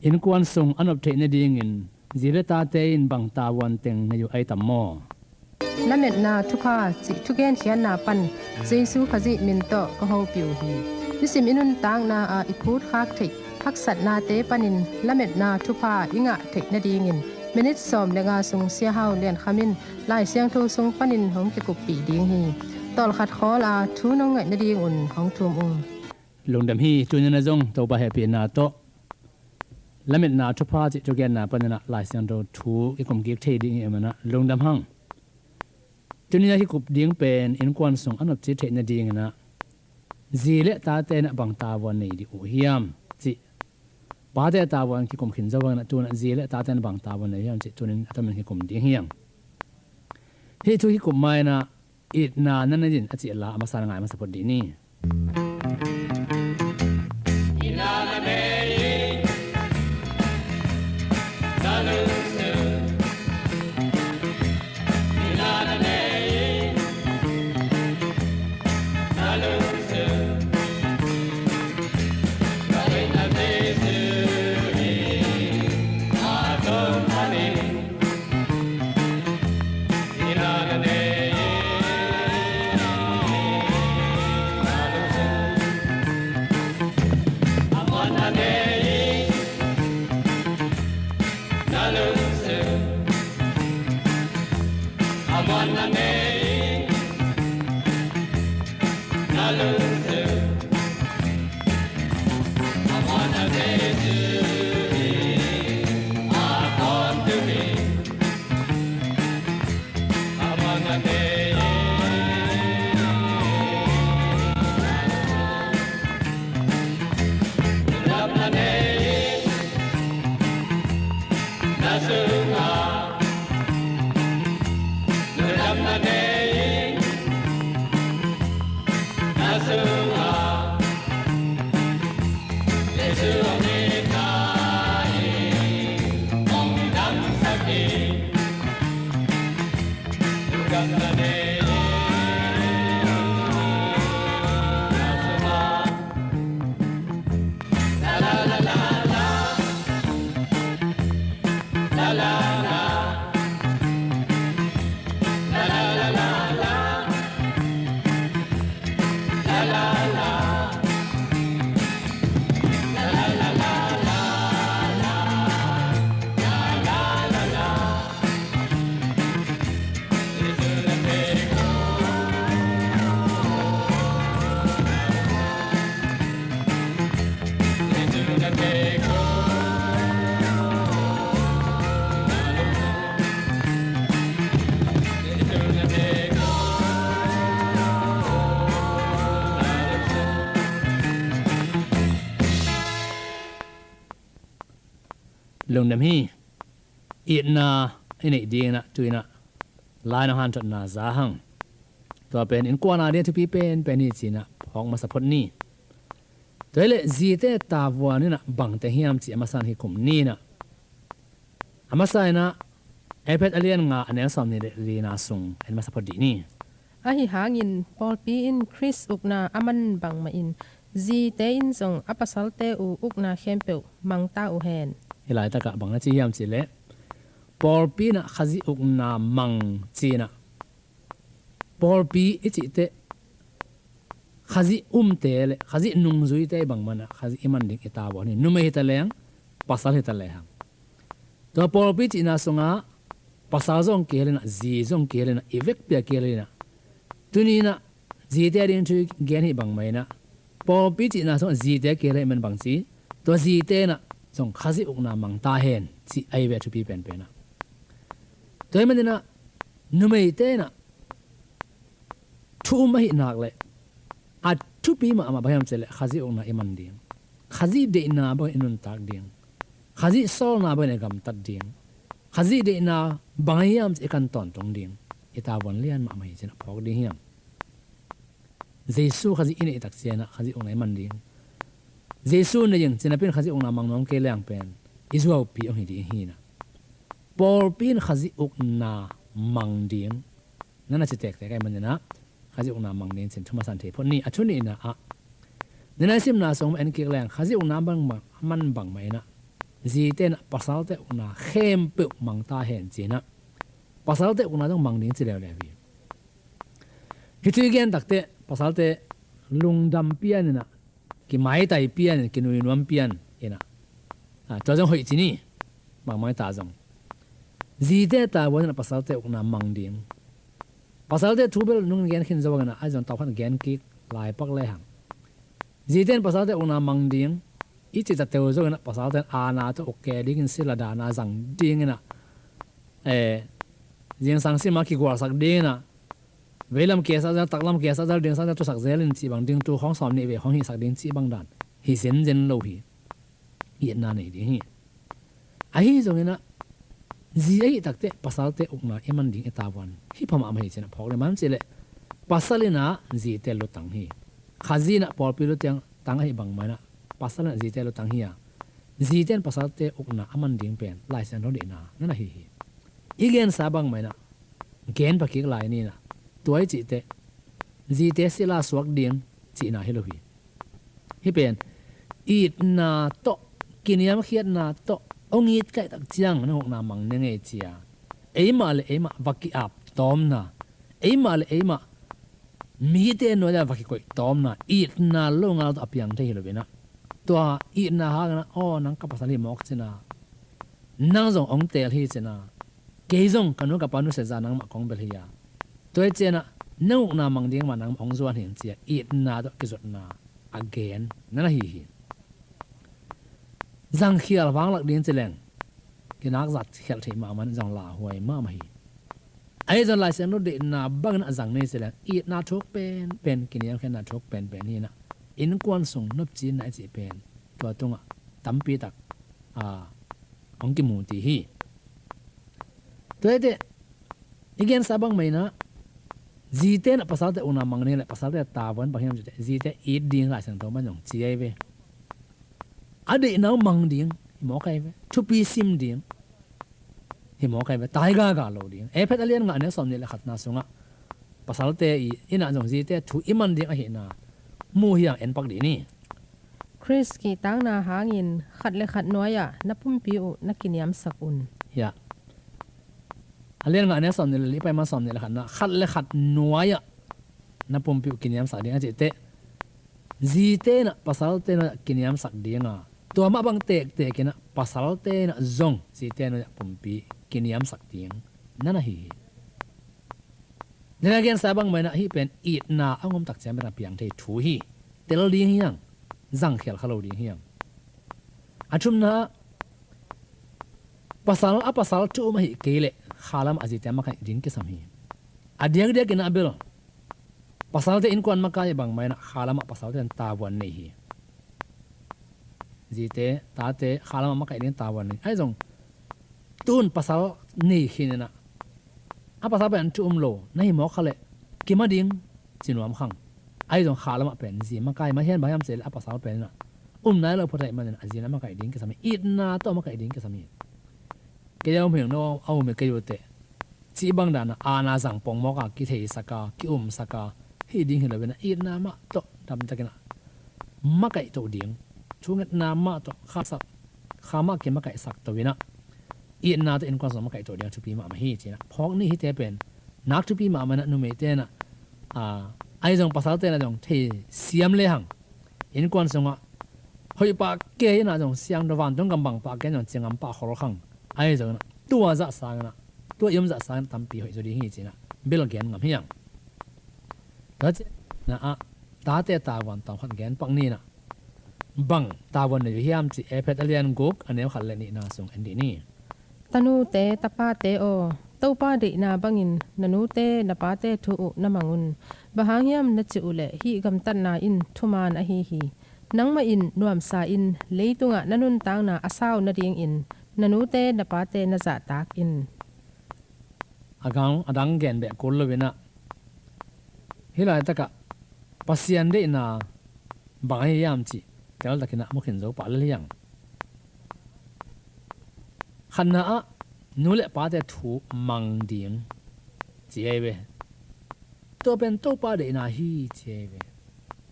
Innkuan sung anop the Nading in zile Tate in bang Tavuan teng na yu ay tammo Lametna Thupha chugen hian pan Jesu khazi minto ko ho piu hi nisim inun tang na a iput khak thei haksat na te panin Lametna Thupha inga thek Nading in minute som lenga sung sia hau Lian Khamin lai Siangtho sung panin hom ke kup pi ding hi tol khat khola thu nong ngai Nading un hong thum lungdam hi tunana zong to ba happy na to Lametna Thupha chi chugen na panana lai Siangtho thu ikom gik thei ding emana lungdam hang tunina hi kup ding pen Innkuan sung anop chi the Nading na zile Tate na bang Tavuan nei di u hiam chi ba de Tavuan ki kom khin zawang na tuna zile Tate na bang Tavuan nei hiam chi tunin ataman hi kom ding hiang hi thu hi kum mai na it na nanadin achi la amasana ngai masapot di ni lungdam hi it na ine ding na tuina lai na han tot na za hang to pen Innkuan a de tu pi pen ni china phong ma sapot ni toile zite Tavuan ni na bang te hiam chi amasan hi kum ni na amasai na epet alian nga anel som ni de na sung en ma sapot di ni a hi hangin Paul pi in Chris ukna aman bang ma in zi te in song apasal te u ukna khempeu mangta u hen hilai taka bang na chi hiam chi le Paul pi na khazi ukna mang chi na Paul pi ichi te khazi te le khazi nung zui te bang mana khazi iman ding itawa ni nume hitaleng pasal hitaleng to Paul pi chi na sunga pasal zong kelena zi zong kelena evek pia kelena tunina zi te rin thu gen hi bang mai na Paul pi chi na song zi te kele men bang chi to zi te na song khazi ukna mang ta hen chi ai ve thu pi pen pe na toy man na nume te na thu ma hi nak le a thu pi ma ama bayam chele khazi ukna iman ding khazi de na ba inun tak ding khazi sol na ba ne gam tat ding khazi de na bangayam e kan ton tong ding itawan lian ma mai chen phok ding hiam Jesu khazi ine tak chena khazi ukna iman ding Jesu na yang chena pen khazi ukna mang nong ke lang pen Israel pi ong hi di hi na Paul pin khazi ukna mang ding nana che tek kai man na khazi ukna mang nen chen thuma san the phon ni athuni na a nana sim na song en ke lang khazi ukna bang man bang mai na gì tên pasal te una khem pe mang ta hen china pasal te una dong mang ding chi le le vi hi chu gen tak te pasal te lungdam pian na ki mai tai pian ki nui nuam pian ina cho jong hoi chi ni mang mai ta jong gì te ta won pasal te una mang ding pasal te thubel nung gen khin zawang na ajong taw han gen ki lai pak le hang gì ten pasal te una mang ding ichi ta teo zo na pasal ten ana to okay ding sila da na zang ding na jing sang si ma ki gwar sak ding na velam ke sa taklam ke sa ding sa to sak zelin chi bang ding tu hong som ni ve hong hi sak ding chi bang dan hi sen jen lo hi hi na nei ding hi ai zo na ji ai takte pasal te ukna eman ding Tavuan hi phama am hi chena phok le man chele pasalina ji te lo tang hi khazina por pilu tang tang hi bang mana pasal ji te lo tang hiya ji ten pasal te ukna aman ding pen lai san ro de na na hi hi igen sabang mai na gen pa ki lai ni na toy chi te ji te sila swak ding chi na hi lo hi pen it na to kiniam khiat na to ongit kai tak chiang na hok na mang ne nge chia eima vaki ap tom na eima mi te no da vaki koi tom na it na lo nga to apyang te hi lo bena to i na ha na o nang ka pasali mok china nang zong ong tel hi china ke zong kanu ka panu se za nang ma kong bel hi ya toy chena nang na mang ding ma nang ong zuan hin chia i na do ki zot na again na hi hi zang khial wang lak din cheleng ki nak zat khel thei ma man zang la huai ma hi ai zan lai sen no de na bang na zang nei cheleng i na thok pen kiniam khen na thok pen hi na Innkuan song nop chin na chi pen to tunga tampi tak ong ki mu ti hi toite igen sabang mai na jite na pasal te una mangne le pasal te Tavuan bahiam jite jite I ding la sang to man yong chi ai ve ade na mang ding mo kai ve thu pi sim ding hi mo kai ve tai ga lo ding e phet alian nga ne som ne le khat na sunga pasal te ina jong jite thu iman ding a hi na mu hiang en pak di ni Chris ki tang na hangin khat le khat noya na pum pi u na kiniam sakun ya alian nga ne som ne li pai ma som ne le khat le khat noya na pum pi kiniam sa ding a te ji te na pasal te na kiniam sak dinga to ma bang te kina pasal te na zong ji te na pum pi kiniam sak ding na hi nên again sabang mai na hi pen it na angom tak chem ra piang thei thu hi tel ding hiang zang khel khalo ding hiang achum na pasal tu ma hi kele khalam azite ma kai din ke sam hi adiang dia kena bel pasal te Innkuan ma kai bang mai na khalam pasal te Tavuan nei hi jite tate khalam ma kai din Tavuan nei ai jong tun pasal nei hinena pasal pen tu lo nai mo khale ki ma ding chinuam khang ai jong khala ma pen ji ma kai ma hen ba yam sel pasal pen na nai lo photai man azina ma kai ding ke sami it na to ma kai ding ke sami ke yam heng no au me ke yote chi bang da na ana jang pong mo ka ki thei saka ki saka hi ding hela bena it na ma to dam ta kena ma kai to ding chungat na ma to khama ke ma kai sak to wina i na to Innkuan som kai to dia chupi ma hi china phok ni hi te pen nak chupi ma na nu me te na ai jong pasal te na jong the siam le hang Innkuan songa hoi pa ke na jong siang do wan dong gam bang pa ke jong chingam pa khor khang ai jong tua za sang na tua yum za sang tam pi hoi zo di hi china bel gen ngam hiang ta na Tate Tavuan tam khat gen pak ni na bang Tavuan ne hiam chi e phet alian gok anew khal le ni na sung endi ni tanu te tapa te o to pa de na bangin nanu te na pa te thu u na mangun bahangyam na chu le hi gam tan na in thuman a hi nangma in nuam sa in leitunga nanun tang na asaw na ding in nanu te na pa te na za tak in adang gen be kol lo bena hilai taka pasian de na bangai yam chi tel takina mokhin zo pa le yang khana a nule pa te thu mang ding chebe to pen to pa de na hi chebe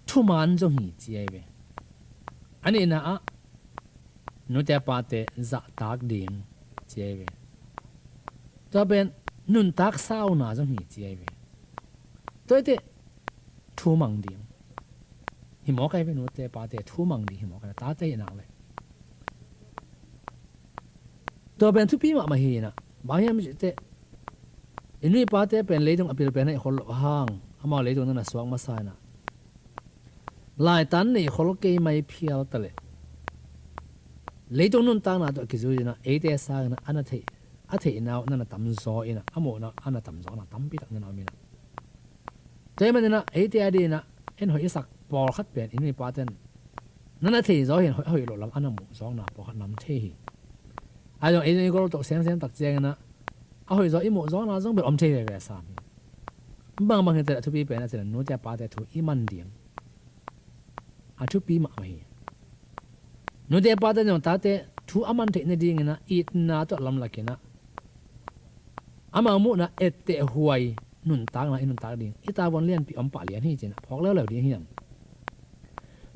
thu man zo hi chebe ani na a นูแต่ปาเตจะตากดิ่งเจียเวตัวเป็นนุนตากเศร้าหนาจงหีเจียเวตัวเตทูมังดิ่งหิมอไกเป็นนูแต่ปาเตทูมังดิ่งหิมอไกตาเตนักเลยตัวเป็นทุปีมาเฮีนะบางอย่างไม่ใช่เตอินุยปาเตเป็นเลยตรงอภิรเป็นให้คนห่างอามาเลยตรงนั้นสว่างมาใส่นะลายตันนี่คนละเกยไม่เพียวตะเลยเลยตรงนู้นตั้งนะตัวกิจวัตรนะเอเดสานะอันนั้นเทอันเทน่านั่นน่ะตั้มโซ่อินะอาโมนะอันนั้นตั้มโซ่นะตั้มปีตักนั่นเอามีนะแต่มันนะเอเดอดีนะเอ็นหอยสักปอขัดเปลี่ยนอินุยปาเตนนั่นน่ะเทโซ่เห็นหอยหลุดลำอันนั้นหมูโซ่นะปอขัดน้ำเทไอ้ตรงเอเดนี่ก็ตกเสียงตักเจงนะเอาหอยโซ่อีหมูโซ่นะต้องเป็นอมเทเลยสามีบางเห็นแต่ทุกปีเป็นอะไรนู้นจะปาเตถูอีมันเดียงอาทุกปีมาไม่นูเดปาเตจงตาเตทูอามันเทนดิ่งนะอีตนาตัวลำลักนะอามามุนะเอเตหวยนุนตากนะนุนตากดิ่งอีตาวันเลียนปีอมปะเลียนที่เจนะพอกแล้วเหล่าดิ่งเฮียน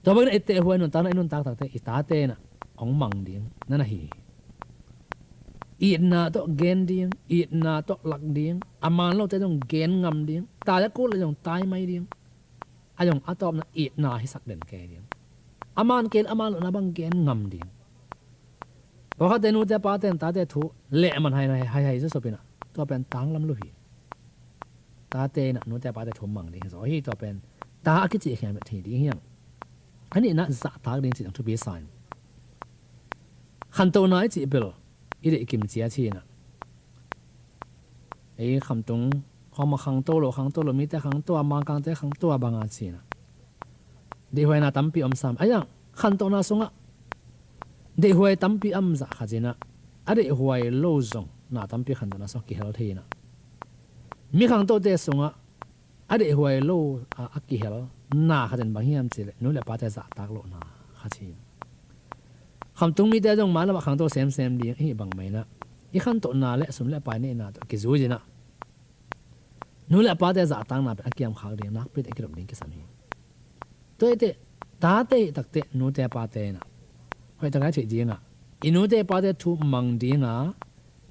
ตัวเป็นเอเตหวยนุนตากนะนุนตากตาเตอีตาเตนะองมังดิ่งนั่นน่ะฮีอีนาตัวเกนดิ่งอีนาตัวหลักดิ่งอามันเราจะต้องเกนงำดิ่งตาจะกู้เราต้องตายไม่ดิ่งอาจงอาตอมนะอีนาให้สักเด่นแก่ดิ่งอามันเกนอามันนะบังเกนงำดิ่งพอเขาเตนูจะปาเตนตาเตถูเละมันให้จะสบินะตัวเป็นตังลำลุยตาเตนะนูจะปาเตถูมังดิ่งสอยตัวเป็นตาคิดจีเขียนแบบทีดิ่งเฮียงอันนี้นะจะตากดิ่งจีต้องทุบสายขันตัวน้อยจีเบลอีเด็กกิมเจียชีนะไอ้คำตรงเขามาขังตัวเรามีแต่ขังตัวมาขังแต่ขังตัวบางอาชีนะเดี๋ยวน่าตั้มปีอมสามไอ้ยังขันตัวน่าสงะเดี๋ยวตั้มปีอมจะขัดนะอะไรหัวโลซงน่าตั้มปีขันตัวน่าสงกิเฮลทีนะมีขังตัวเดสงะอะไรหัวโลอักกิเฮลน่าขัดบางอย่างจีเลยนู้นแหละป้าจะจะตากโลน่าขัดชีคำตรงมีแต่จงมาแล้วขังตัวเซมดีให้บางไม่นะอีขันตัวน่าเละสมเละไปนี่น่าตัวกิจูจีนะนู้นแหละป้าจะจะตั้งน่าเป็นอักยามขัดเดียงนักเป็นอักยามดิ้งกิสามีตัวเตตาเตตักเตนูเตปาเตนะหอยตะไคร้เจียงอ่ะอินูเตปาเตทูมังดีงา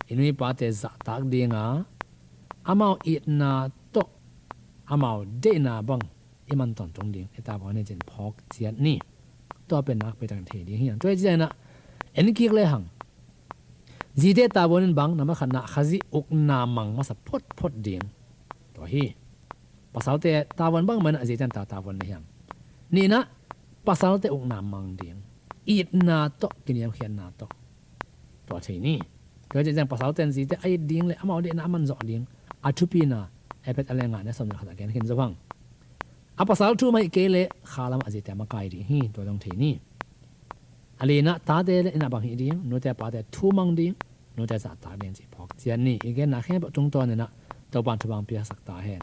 อินูปาเตจะตักดีงาอามาอีนาโตอามาเดนาบังอิมันตอนตรงดิ่งไอตาบอลเนี่ยเจนพอกเจียนนี่ตัวเป็นนักไปต่างเทดีเฮียนตัวเจียนะเอ็นกิกเลยหังจีเดตาบอลบังนำมาขณะขจิอุกนามังมาสับพดดิ่งตัวฮีภาษาเตตาบอลบังมันจีเดนตาบอลเนี่ยนี่นะภาษาเตอุกนามังดิ่งอีนาโตกินยามเขียนนาโตตัวที่นี่ก็จะจังภาษาเต็นสีแต่ไอ้ดิ่งเลยอามาเดนะมันจอดิ่งอาชุปีนาไอเป็ดอะไรงานเนี่ยสมรรถะแกนเห็นจะฟังอาภาษาทูไม่เกเลขาลามอาจิตแต่มาไกลดิ่งฮีตัวตรงที่นี่อะไรนะตาเดเลนะบางฮีดิ่งโนแต่ปาแต่ทูมังดิ่งโนแต่จะตาดิ่งสิพอกเจียนนี่อีกนะแค่ตรงตัวเนี่ยนะตัวบานทุบางเปียสักตาเห็น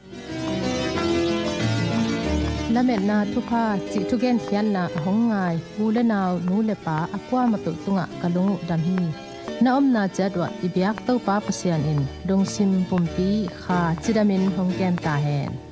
ละเม็ดนาทุพาจิทุเกนเขียนนาหงไงวูเลนาวนูเลปาอากว่ามาตุตุงะกะลุงดำฮีนาอมนาจัดว่าอิบยักเต้าปาปเสียนอินดงซิมปุ่มปีคาจิดามินหงแกมตาแหน